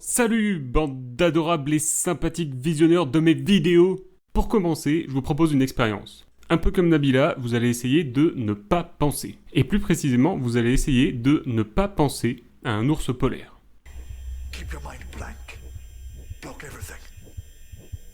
Salut, bande d'adorables et sympathiques visionneurs de mes vidéos! Pour commencer, je vous propose une expérience. Un peu comme Nabila, vous allez essayer de ne pas penser. Et plus précisément, vous allez essayer de ne pas penser à un ours polaire. Keep your mind blank. Block everything.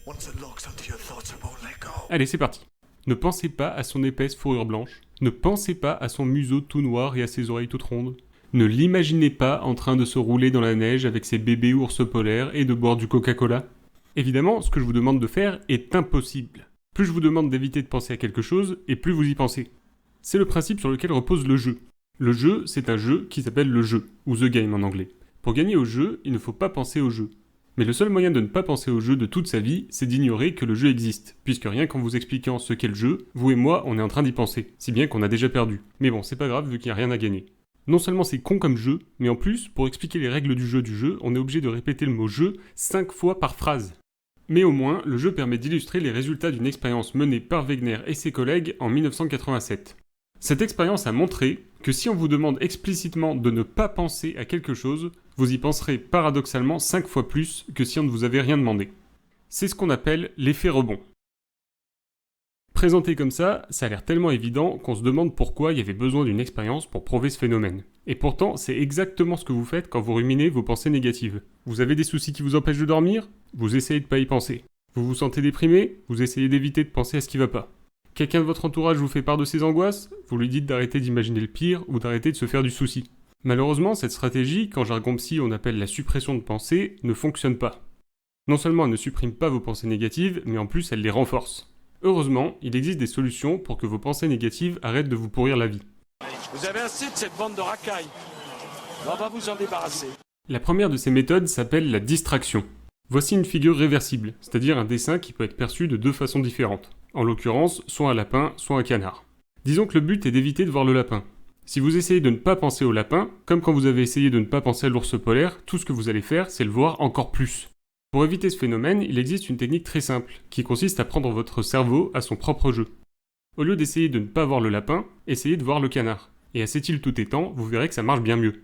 Once it locks onto your thoughts, it won't let go. Allez, c'est parti. Ne pensez pas à son épaisse fourrure blanche. Ne pensez pas à son museau tout noir et à ses oreilles toutes rondes. Ne l'imaginez pas en train de se rouler dans la neige avec ses bébés ours polaires et de boire du Coca-Cola. Évidemment, ce que je vous demande de faire est impossible. Plus je vous demande d'éviter de penser à quelque chose, et plus vous y pensez. C'est le principe sur lequel repose le jeu. Le jeu, c'est un jeu qui s'appelle le jeu, ou The Game en anglais. Pour gagner au jeu, il ne faut pas penser au jeu. Mais le seul moyen de ne pas penser au jeu de toute sa vie, c'est d'ignorer que le jeu existe, puisque rien qu'en vous expliquant ce qu'est le jeu, vous et moi, on est en train d'y penser, si bien qu'on a déjà perdu. Mais bon, c'est pas grave vu qu'il n'y a rien à gagner. Non seulement c'est con comme jeu, mais en plus, pour expliquer les règles du jeu, on est obligé de répéter le mot jeu 5 fois par phrase. Mais au moins, le jeu permet d'illustrer les résultats d'une expérience menée par Wegener et ses collègues en 1987. Cette expérience a montré que si on vous demande explicitement de ne pas penser à quelque chose, vous y penserez paradoxalement 5 fois plus que si on ne vous avait rien demandé. C'est ce qu'on appelle l'effet rebond. Présenté comme ça a l'air tellement évident qu'on se demande pourquoi il y avait besoin d'une expérience pour prouver ce phénomène. Et pourtant, c'est exactement ce que vous faites quand vous ruminez vos pensées négatives. Vous avez des soucis qui vous empêchent de dormir? Vous essayez de pas y penser. Vous vous sentez déprimé? Vous essayez d'éviter de penser à ce qui va pas. Quelqu'un de votre entourage vous fait part de ses angoisses? Vous lui dites d'arrêter d'imaginer le pire ou d'arrêter de se faire du souci. Malheureusement, cette stratégie, qu'en jargon psy on appelle la suppression de pensée, ne fonctionne pas. Non seulement elle ne supprime pas vos pensées négatives, mais en plus elle les renforce. Heureusement, il existe des solutions pour que vos pensées négatives arrêtent de vous pourrir la vie. Vous avez assez de cette bande de racailles. On va vous en débarrasser. La première de ces méthodes s'appelle la distraction. Voici une figure réversible, c'est-à-dire un dessin qui peut être perçu de deux façons différentes. En l'occurrence, soit un lapin, soit un canard. Disons que le but est d'éviter de voir le lapin. Si vous essayez de ne pas penser au lapin, comme quand vous avez essayé de ne pas penser à l'ours polaire, tout ce que vous allez faire, c'est le voir encore plus. Pour éviter ce phénomène, il existe une technique très simple, qui consiste à prendre votre cerveau à son propre jeu. Au lieu d'essayer de ne pas voir le lapin, essayez de voir le canard. Et à cette île tout étant, vous verrez que ça marche bien mieux.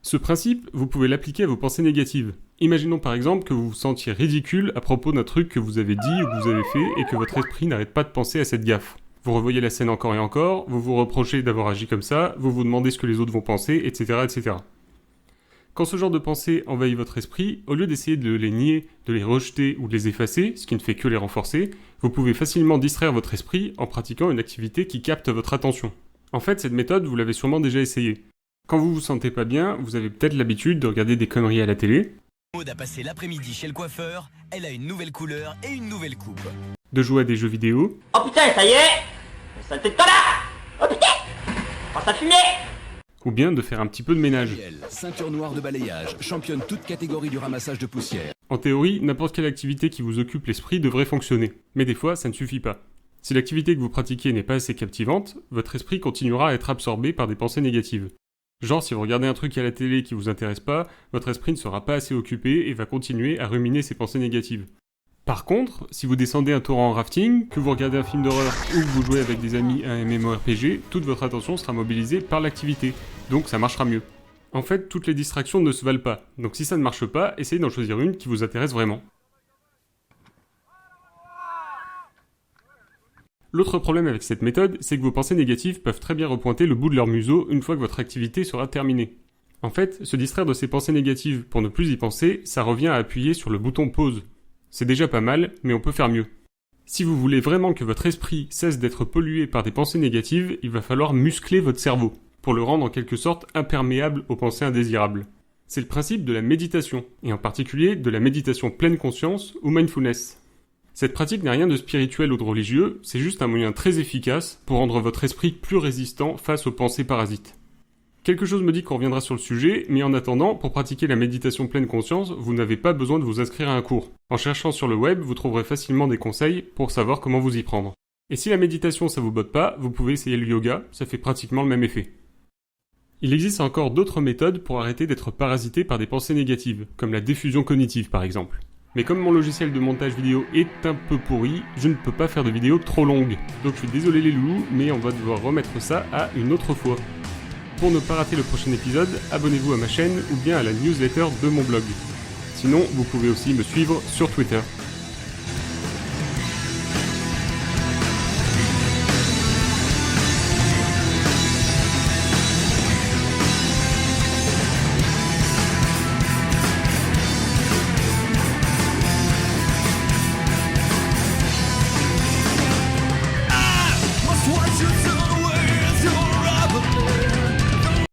Ce principe, vous pouvez l'appliquer à vos pensées négatives. Imaginons par exemple que vous vous sentiez ridicule à propos d'un truc que vous avez dit ou que vous avez fait et que votre esprit n'arrête pas de penser à cette gaffe. Vous revoyez la scène encore et encore, vous vous reprochez d'avoir agi comme ça, vous vous demandez ce que les autres vont penser, etc., etc. Quand ce genre de pensée envahit votre esprit, au lieu d'essayer de les nier, de les rejeter ou de les effacer, ce qui ne fait que les renforcer, vous pouvez facilement distraire votre esprit en pratiquant une activité qui capte votre attention. En fait, cette méthode, vous l'avez sûrement déjà essayée. Quand vous vous sentez pas bien, vous avez peut-être l'habitude de regarder des conneries à la télé. Maud a passé l'après-midi chez le coiffeur, elle a une nouvelle couleur et une nouvelle coupe. De jouer à des jeux vidéo. Oh putain, ça y est! Ça te là! Oh putain! Oh ça fumait! Ou bien de faire un petit peu de ménage. Ceinture noire de balayage, championne toute catégorie du ramassage de poussière. En théorie, n'importe quelle activité qui vous occupe l'esprit devrait fonctionner. Mais des fois, ça ne suffit pas. Si l'activité que vous pratiquez n'est pas assez captivante, votre esprit continuera à être absorbé par des pensées négatives. Genre, si vous regardez un truc à la télé qui vous intéresse pas, votre esprit ne sera pas assez occupé et va continuer à ruminer ses pensées négatives. Par contre, si vous descendez un torrent en rafting, que vous regardez un film d'horreur ou que vous jouez avec des amis à un MMORPG, toute votre attention sera mobilisée par l'activité, donc ça marchera mieux. En fait, toutes les distractions ne se valent pas, donc si ça ne marche pas, essayez d'en choisir une qui vous intéresse vraiment. L'autre problème avec cette méthode, c'est que vos pensées négatives peuvent très bien repointer le bout de leur museau une fois que votre activité sera terminée. En fait, se distraire de ces pensées négatives pour ne plus y penser, ça revient à appuyer sur le bouton pause. C'est déjà pas mal, mais on peut faire mieux. Si vous voulez vraiment que votre esprit cesse d'être pollué par des pensées négatives, il va falloir muscler votre cerveau, pour le rendre en quelque sorte imperméable aux pensées indésirables. C'est le principe de la méditation, et en particulier de la méditation pleine conscience ou mindfulness. Cette pratique n'a rien de spirituel ou de religieux, c'est juste un moyen très efficace pour rendre votre esprit plus résistant face aux pensées parasites. Quelque chose me dit qu'on reviendra sur le sujet, mais en attendant, pour pratiquer la méditation pleine conscience, vous n'avez pas besoin de vous inscrire à un cours. En cherchant sur le web, vous trouverez facilement des conseils pour savoir comment vous y prendre. Et si la méditation ça vous botte pas, vous pouvez essayer le yoga, ça fait pratiquement le même effet. Il existe encore d'autres méthodes pour arrêter d'être parasité par des pensées négatives, comme la diffusion cognitive par exemple. Mais comme mon logiciel de montage vidéo est un peu pourri, je ne peux pas faire de vidéos trop longues. Donc je suis désolé les loulous, mais on va devoir remettre ça à une autre fois. Pour ne pas rater le prochain épisode, abonnez-vous à ma chaîne ou bien à la newsletter de mon blog. Sinon, vous pouvez aussi me suivre sur Twitter.